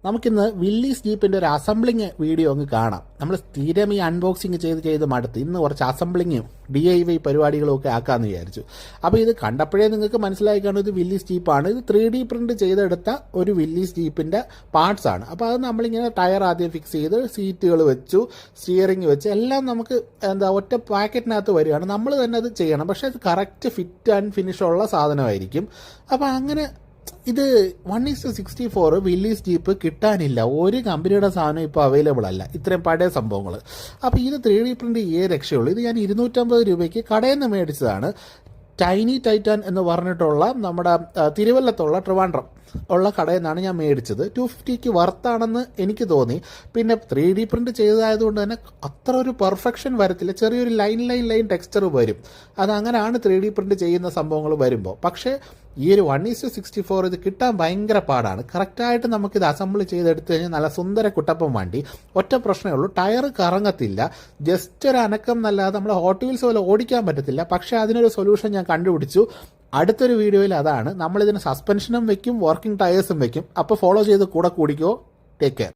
നമുക്കിന്ന് വില്ലീസ് ജീപ്പിൻ്റെ ഒരു assembling video അങ്ങ് കാണാം. നമ്മൾ സ്ഥിരം ഈ അൺബോക്സിങ് ചെയ്ത് മടുത്ത് ഇന്ന് കുറച്ച് അസംബ്ലിങ്ങും DIY പരിപാടികളും ഒക്കെ ആക്കാമെന്ന് വിചാരിച്ചു. അപ്പോൾ ഇത് കണ്ടപ്പോഴേ നിങ്ങൾക്ക് മനസ്സിലായി കാണും ഇത് വില്ലീസ് ജീപ്പാണ്. ഇത് 3D പ്രിൻറ്റ് ചെയ്തെടുത്ത ഒരു വില്ലീസ് ജീപ്പിൻ്റെ പാർട്സ് ആണ്. അപ്പോൾ അത് നമ്മളിങ്ങനെ ടയർ ആദ്യം ഫിക്സ് ചെയ്ത് സീറ്റുകൾ വെച്ചു, സ്റ്റിയറിംഗ് വെച്ച് എല്ലാം നമുക്ക് ഒറ്റ പാക്കറ്റിനകത്ത് വരികയാണ്. നമ്മൾ തന്നെ അത് ചെയ്യണം. പക്ഷേ അത് കറക്റ്റ് ഫിറ്റ് ആൻഡ് ഫിനിഷ് ഉള്ള സാധനമായിരിക്കും. അപ്പോൾ അങ്ങനെ ഇത് 1:64 വില്ലീസ് ജീപ്പ് കിട്ടാനില്ല. ഒരു കമ്പനിയുടെ സാധനം ഇപ്പോൾ അവൈലബിൾ അല്ല, ഇത്രയും പഴയ സംഭവങ്ങൾ. അപ്പോൾ ഇത് 3D പ്രിൻ്റ് രക്ഷയുള്ളൂ. ഇത് ഞാൻ 250 രൂപയ്ക്ക് കടയിൽ നിന്ന് മേടിച്ചതാണ്. ടൈനി ടൈറ്റാൻ എന്ന് പറഞ്ഞിട്ടുള്ള നമ്മുടെ തിരുവല്ലത്തുള്ള ട്രിവാൻഡ്രം ഉള്ള കടയിൽ നിന്നാണ് ഞാൻ മേടിച്ചത്. 250ക്ക് വർത്താണെന്ന് എനിക്ക് തോന്നി. പിന്നെ 3D പ്രിൻറ്റ് ചെയ്തതായതുകൊണ്ട് തന്നെ അത്ര ഒരു പെർഫെക്ഷൻ വരത്തില്ല. ചെറിയൊരു ലൈൻ ടെക്സ്ചർ വരും. അതങ്ങനെയാണ് 3D പ്രിൻറ്റ് ചെയ്യുന്ന സംഭവങ്ങൾ വരുമ്പോൾ. പക്ഷേ ഈ ഒരു 1:64 ഇത് കിട്ടാൻ ഭയങ്കര പാടാണ്. കറക്റ്റായിട്ട് നമുക്കിത് അസംബിൾ ചെയ്തെടുത്തു കഴിഞ്ഞാൽ നല്ല സുന്ദര കുട്ടപ്പം വണ്ടി. ഒറ്റ പ്രശ്നമേ ഉള്ളൂ, ടയർ കറങ്ങത്തില്ല. ജസ്റ്റ് ഒരു അനക്കം എന്നല്ലാതെ നമ്മൾ ഹോട്ട് വീൽസ് പോലെ ഓടിക്കാൻ പറ്റത്തില്ല. പക്ഷേ അതിനൊരു സൊല്യൂഷൻ ഞാൻ കണ്ടുപിടിച്ചു. അടുത്തൊരു വീഡിയോയിൽ അതാണ്. നമ്മളിതിന് സസ്പെൻഷനും വെക്കും, വർക്കിംഗ് ടയേഴ്സും വെക്കും. അപ്പോൾ ഫോളോ ചെയ്ത് കൂടെ കൂടിക്കോ. Take care.